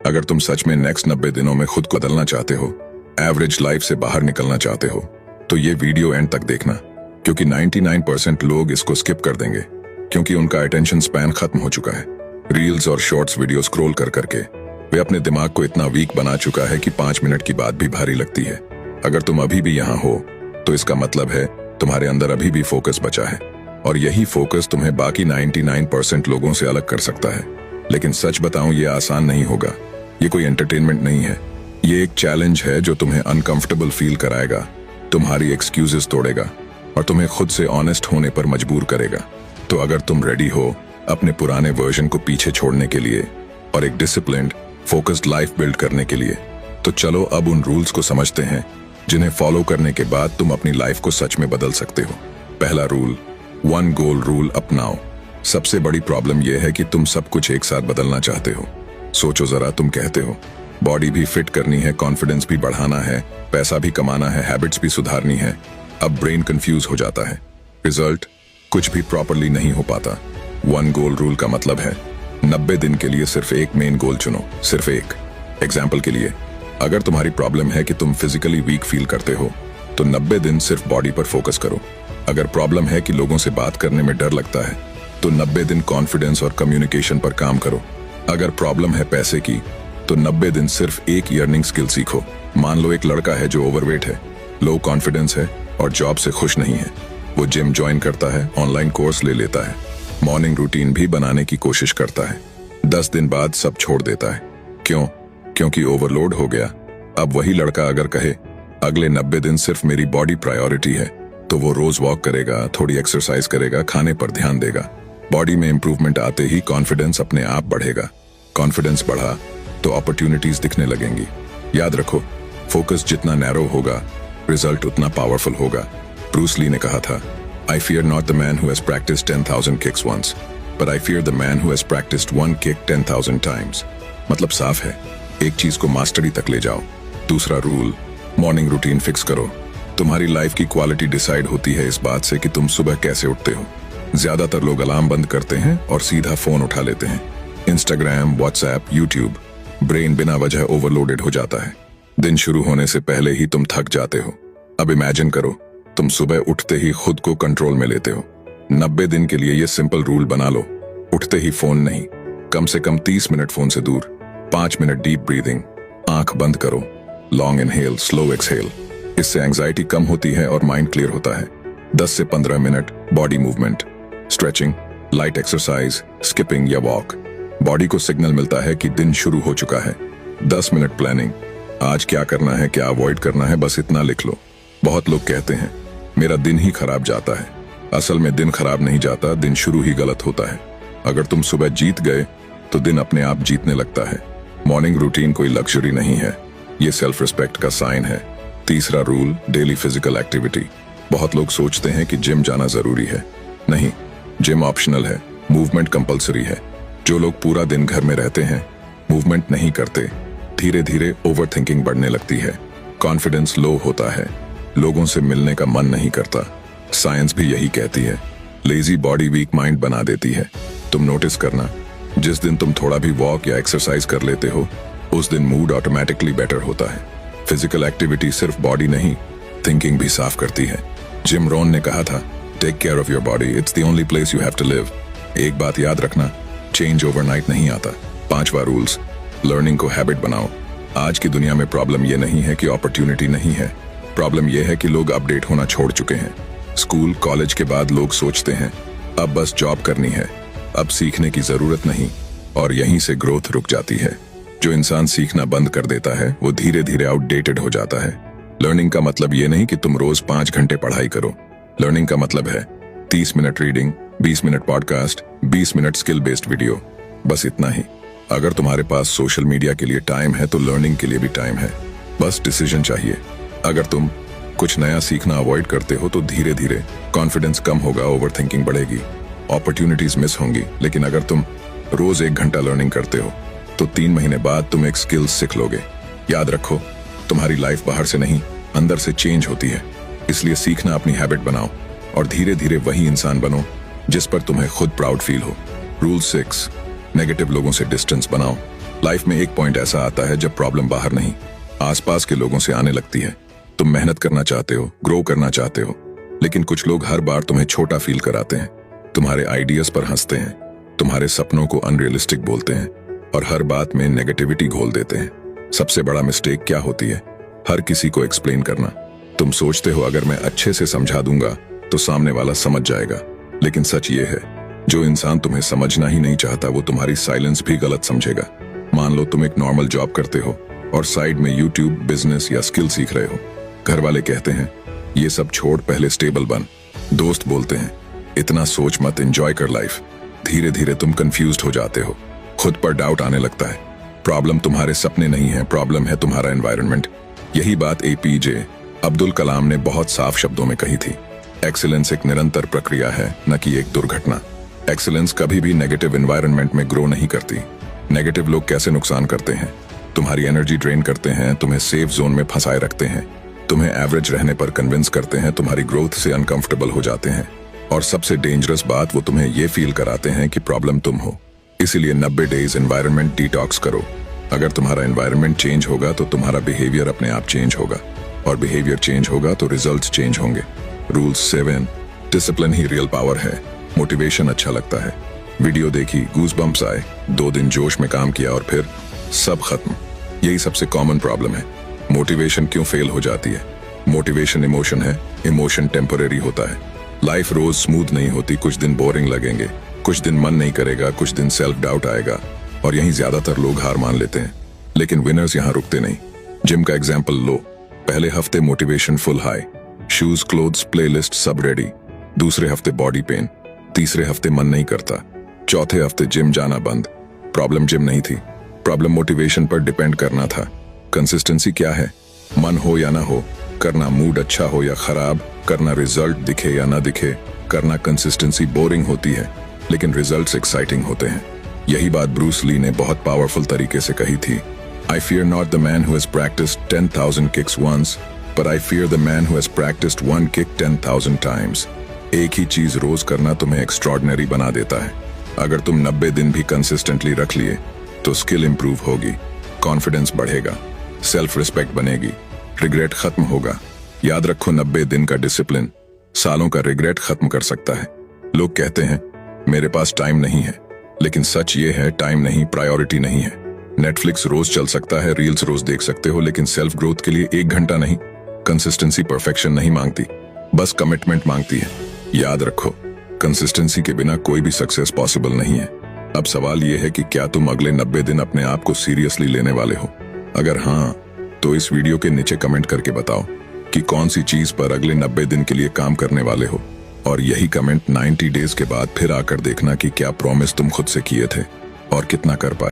अगर तुम सच में नेक्स्ट 90 दिनों में खुद को बदलना चाहते हो, एवरेज लाइफ से बाहर निकलना चाहते हो, तो ये वीडियो एंड तक देखना, क्योंकि 99% लोग इसको स्किप कर देंगे क्योंकि उनका अटेंशन स्पैन खत्म हो चुका है। रील्स और शॉर्ट्स वीडियो स्क्रॉल कर करके वे अपने दिमाग को इतना वीक बना चुका है कि 5 मिनट की बात भी भारी लगती है। अगर तुम अभी भी यहाँ हो तो इसका मतलब है तुम्हारे अंदर अभी भी फोकस बचा है, और यही फोकस तुम्हें बाकी 99% लोगों से अलग कर सकता है। लेकिन सच बताऊं, ये आसान नहीं होगा। ये कोई एंटरटेनमेंट नहीं है, ये एक चैलेंज है जो तुम्हें अनकंफर्टेबल फील कराएगा, तुम्हारी एक्सक्यूजेस तोड़ेगा और तुम्हें खुद से ऑनेस्ट होने पर मजबूर करेगा। तो अगर तुम रेडी हो अपने पुराने वर्जन को पीछे छोड़ने के लिए और एक डिसिप्लिन्ड, फोकस्ड लाइफ बिल्ड करने के लिए, तो चलो अब उन रूल्स को समझते हैं जिन्हें फॉलो करने के बाद तुम अपनी लाइफ को सच में बदल सकते हो। पहला रूल, 1 गोल रूल अपनाओ। सबसे बड़ी प्रॉब्लम यह है कि तुम सब कुछ एक साथ बदलना चाहते हो। सोचो जरा, तुम कहते हो बॉडी भी फिट करनी है, कॉन्फिडेंस भी बढ़ाना है, पैसा भी कमाना है, हैबिट्स भी सुधारनी है। अब ब्रेन कंफ्यूज हो जाता है, रिजल्ट कुछ भी प्रॉपरली नहीं हो पाता। 1 गोल रूल का मतलब है 90 दिन के लिए सिर्फ एक मेन गोल चुनो, सिर्फ एक। एग्जाम्पल के लिए, अगर तुम्हारी प्रॉब्लम है कि तुम फिजिकली वीक फील करते हो, तो 90 दिन सिर्फ बॉडी पर फोकस करो। अगर प्रॉब्लम है कि लोगों से बात करने में डर लगता है, तो 90 दिन कॉन्फिडेंस और कम्युनिकेशन पर काम करो। अगर प्रॉब्लम है पैसे की, तो 90 दिन सिर्फ एक अर्निंग स्किल सीखो। मान लो एक लड़का है जो ओवरवेट है, लो कॉन्फिडेंस है और जॉब से खुश नहीं है। वो जिम ज्वाइन करता है, ऑनलाइन कोर्स ले लेता है, मॉर्निंग रूटीन भी बनाने की कोशिश करता है। 10 दिन बाद सब छोड़ देता है। क्यों? क्योंकि ओवरलोड हो गया। अब वही लड़का अगर कहे अगले 90 दिन सिर्फ मेरी बॉडी प्रायोरिटी है, तो वो रोज वॉक करेगा, थोड़ी एक्सरसाइज करेगा, खाने पर ध्यान देगा। बॉडी में इंप्रूवमेंट आते ही कॉन्फिडेंस अपने आप बढ़ेगा। कॉन्फिडेंस बढ़ा तो अपॉर्चुनिटीज दिखने लगेंगी। याद रखो, फोकस जितना नैरो होगा, रिजल्ट उतना पावरफुल होगा। ब्रूस ली ने कहा था, I fear not the man who has practiced 10,000 kicks once, but I fear the man who has practiced one kick 10,000 times। मतलब साफ है, एक चीज को मास्टरी तक ले जाओ। दूसरा रूल, मॉर्निंग रूटीन फिक्स करो। तुम्हारी लाइफ की क्वालिटी डिसाइड होती है इस बात से कि तुम सुबह कैसे उठते हो। ज्यादातर लोग अलार्म बंद करते हैं और सीधा फोन उठा लेते हैं। इंस्टाग्राम, व्हाट्सएप, यूट्यूब, ब्रेन बिना वजह ओवरलोडेड हो जाता है। दिन शुरू होने से पहले ही तुम थक जाते हो। अब इमेजिन करो, तुम सुबह उठते ही खुद को कंट्रोल में लेते हो। 90 दिन के लिए ये सिंपल रूल बना लो, उठते ही फोन नहीं, कम से कम 30 मिनट फोन से दूर, 5 मिनट डीप ब्रीदिंग, आंख बंद करो, लॉन्ग इनहेल, स्लो एक्सहेल। इससे एंजाइटी कम होती है और माइंड क्लियर होता है। 10 से 15 minute body movement, stretching, light exercise, skipping या वॉक। बॉडी को सिग्नल मिलता है कि दिन शुरू हो चुका है। 10 मिनट प्लानिंग, आज क्या करना है, क्या अवॉइड करना है, बस इतना लिख लो। बहुत लोग कहते हैं मेरा दिन ही खराब जाता है। असल में दिन खराब नहीं जाता, दिन शुरू ही गलत होता है। अगर तुम सुबह जीत गए तो दिन अपने आप जीतने लगता है। मॉर्निंग रूटीन कोई लग्जरी नहीं है, ये सेल्फ रिस्पेक्ट का साइन है। तीसरा रूल, डेली फिजिकल एक्टिविटी। बहुत लोग सोचते हैं कि जिम जाना जरूरी है। नहीं, जिम ऑप्शनल है, मूवमेंट कंपलसरी है। जो लोग पूरा दिन घर में रहते हैं, मूवमेंट नहीं करते, धीरे धीरे ओवरथिंकिंग बढ़ने लगती है, कॉन्फिडेंस लो होता है, लोगों से मिलने का मन नहीं करता। साइंस भी यही कहती है, लेजी बॉडी वीक माइंड बना देती है। तुम नोटिस करना, जिस दिन तुम थोड़ा भी वॉक या एक्सरसाइज कर लेते हो, उस दिन मूड ऑटोमेटिकली बेटर होता है। फिजिकल एक्टिविटी सिर्फ बॉडी नहीं, थिंकिंग भी साफ करती है। जिम रोन ने कहा था, take care of your body, it's the only place you have to live. एक बात याद रखना, चेंज ओवरनाइट नहीं आता। 5वां रूल्स, लर्निंग को हैबिट बनाओ। आज की दुनिया में प्रॉब्लम यह नहीं है कि अपॉर्चुनिटी नहीं है, प्रॉब्लम यह है कि लोग अपडेट होना छोड़ चुके हैं। स्कूल, कॉलेज के बाद लोग सोचते हैं अब बस जॉब करनी है, अब सीखने की जरूरत नहीं, और यहीं से ग्रोथ रुक जाती है। जो इंसान सीखना बंद कर देता है वो धीरे धीरे आउटडेटेड हो जाता है। लर्निंग का मतलब ये नहीं कि तुम रोज 5 घंटे पढ़ाई करो। लर्निंग का मतलब है 30 minute reading, 20 minute podcast, 20 minute skill based video, बस इतना ही। अगर तुम्हारे पास सोशल मीडिया के लिए टाइम है तो लर्निंग के लिए भी टाइम है, बस डिसीजन चाहिए। अगर तुम कुछ नया सीखना अवॉइड करते हो तो धीरे धीरे कॉन्फिडेंस कम होगा, ओवरथिंकिंग बढ़ेगी, अपॉर्चुनिटीज मिस होंगी। लेकिन अगर तुम रोज 1 घंटा लर्निंग करते हो तो 3 महीने बाद तुम एक स्किल सीख लोगे। याद रखो, तुम्हारी लाइफ बाहर से नहीं, अंदर से चेंज होती है। इसलिए सीखना अपनी हैबिट बनाओ और धीरे धीरे वही इंसान बनो जिस पर तुम्हें खुद प्राउड फील हो। रूल 6, नेगेटिव लोगों से डिस्टेंस बनाओ। लाइफ में एक पॉइंट ऐसा आता है जब प्रॉब्लम बाहर नहीं, आसपास के लोगों से आने लगती है। तुम मेहनत करना चाहते हो, ग्रो करना चाहते हो, लेकिन कुछ लोग हर बार तुम्हें छोटा फील कराते हैं, तुम्हारे आइडियाज पर हंसते हैं, तुम्हारे सपनों को अनरियलिस्टिक बोलते हैं और हर बात में नेगेटिविटी घोल देते हैं। सबसे बड़ा मिस्टेक क्या होती है? हर किसी को एक्सप्लेन करना। तुम सोचते हो अगर मैं अच्छे से समझा दूंगा तो सामने वाला समझ जाएगा, लेकिन सच ये है, जो इंसान तुम्हें समझना ही नहीं चाहता वो तुम्हारी साइलेंस भी गलत समझेगा। मान लो तुम एक नॉर्मल जॉब करते हो और साइड में यूट्यूब, बिजनेस या स्किल सीख रहे हो। घर वाले कहते हैं ये सब छोड़, पहले स्टेबल बन। दोस्त बोलते हैं इतना सोच मत, एंजॉय कर लाइफ। धीरे धीरे तुम कंफ्यूज्ड हो जाते हो, खुद पर डाउट आने लगता है। प्रॉब्लम तुम्हारे सपने नहीं है, प्रॉब्लम है तुम्हारा एनवायरनमेंट। यही बात एपीजे अब्दुल कलाम ने बहुत साफ शब्दों में कही थी। एक्सीलेंस एक निरंतर प्रक्रिया है, न कि एक दुर्घटना। एक्सीलेंस कभी भी नेगेटिव एनवायरनमेंट में ग्रो नहीं करती। नेगेटिव लोग कैसे नुकसान करते हैं? तुम्हारी एनर्जी ड्रेन करते हैं, तुम्हें सेफ जोन में फंसाए रखते हैं, तुम्हें एवरेज रहने पर कन्विंस करते हैं, तुम्हारी ग्रोथ से अनकंफर्टेबल हो जाते हैं और सबसे डेंजरस बात, वो तुम्हें ये फील कराते हैं कि प्रॉब्लम तुम हो। इसीलिए 90 डेज एनवायरनमेंट डिटॉक्स करो। अगर तुम्हारा एनवायरनमेंट चेंज होगा तो तुम्हारा बिहेवियर अपने आप चेंज होगा और बिहेवियर चेंज होगा तो रिजल्ट्स चेंज होंगे। रूल 7, डिसिप्लिन ही रियल पावर है। मोटिवेशन अच्छा लगता है, वीडियो देखी, गूज़बम्प्स आए, 2 दिन जोश में काम किया और फिर सब खत्म। यही सबसे कॉमन प्रॉब्लम है। मोटिवेशन क्यों फेल हो जाती है? मोटिवेशन इमोशन है, इमोशन टेम्परेरी होता है। लाइफ रोज स्मूथ नहीं होती, कुछ दिन बोरिंग लगेंगे, कुछ दिन मन नहीं करेगा, कुछ दिन सेल्फ डाउट आएगा और यहीं ज्यादातर लोग हार मान लेते हैं। लेकिन विनर्स यहाँ रुकते नहीं। जिम का एग्जाम्पल लो, पहले हफ्ते motivation full high, shoes, clothes, playlist सब रेडी। दूसरे हफ्ते बॉडी पेन, तीसरे हफ्ते मन नहीं करता, चौथे हफ्ते जिम जाना बंद। प्रॉब्लम जिम नहीं थी, प्रॉब्लम मोटिवेशन पर डिपेंड करना था। कंसिस्टेंसी क्या है? मन हो या ना हो, करना, मूड अच्छा हो या खराब, करना, रिजल्ट दिखे या ना दिखे, करना। कंसिस्टेंसी बोरिंग होती है लेकिन रिजल्ट्स एक्साइटिंग होते हैं। यही बात ब्रूस ली ने बहुत पावरफुल तरीके से कही थी। I fear not the man who has practiced 10,000 kicks once, but I fear the man who has practiced one kick 10,000 times. एक ही चीज रोज करना तुम्हें एक्स्ट्रॉर्डिनरी बना देता है। अगर तुम 90 दिन भी कंसिस्टेंटली रख लिए तो स्किल इंप्रूव होगी, कॉन्फिडेंस बढ़ेगा, सेल्फ रिस्पेक्ट बनेगी, रिग्रेट खत्म होगा। याद रखो, 90 दिन का डिसिप्लिन सालों का रिग्रेट खत्म कर सकता है। लोग कहते हैं मेरे पास टाइम नहीं है, लेकिन सच ये है, टाइम नहीं, प्रायोरिटी नहीं है। नेटफ्लिक्स रोज चल सकता है, रील्स रोज देख सकते हो, लेकिन सेल्फ ग्रोथ के लिए 1 घंटा नहीं। कंसिस्टेंसी परफेक्शन नहीं मांगती, बस कमिटमेंट मांगती है। याद रखो, कंसिस्टेंसी के बिना कोई भी सक्सेस पॉसिबल नहीं है। अब सवाल यह है कि क्या तुम अगले 90 दिन अपने आप को सीरियसली लेने वाले हो? अगर हाँ, तो इस वीडियो के नीचे कमेंट करके बताओ कि कौन सी चीज पर अगले 90 दिन के लिए काम करने वाले हो। और यही कमेंट 90 डेज के बाद फिर आकर देखना कि क्या प्रॉमिस तुम खुद से किए थे और कितना कर पाए।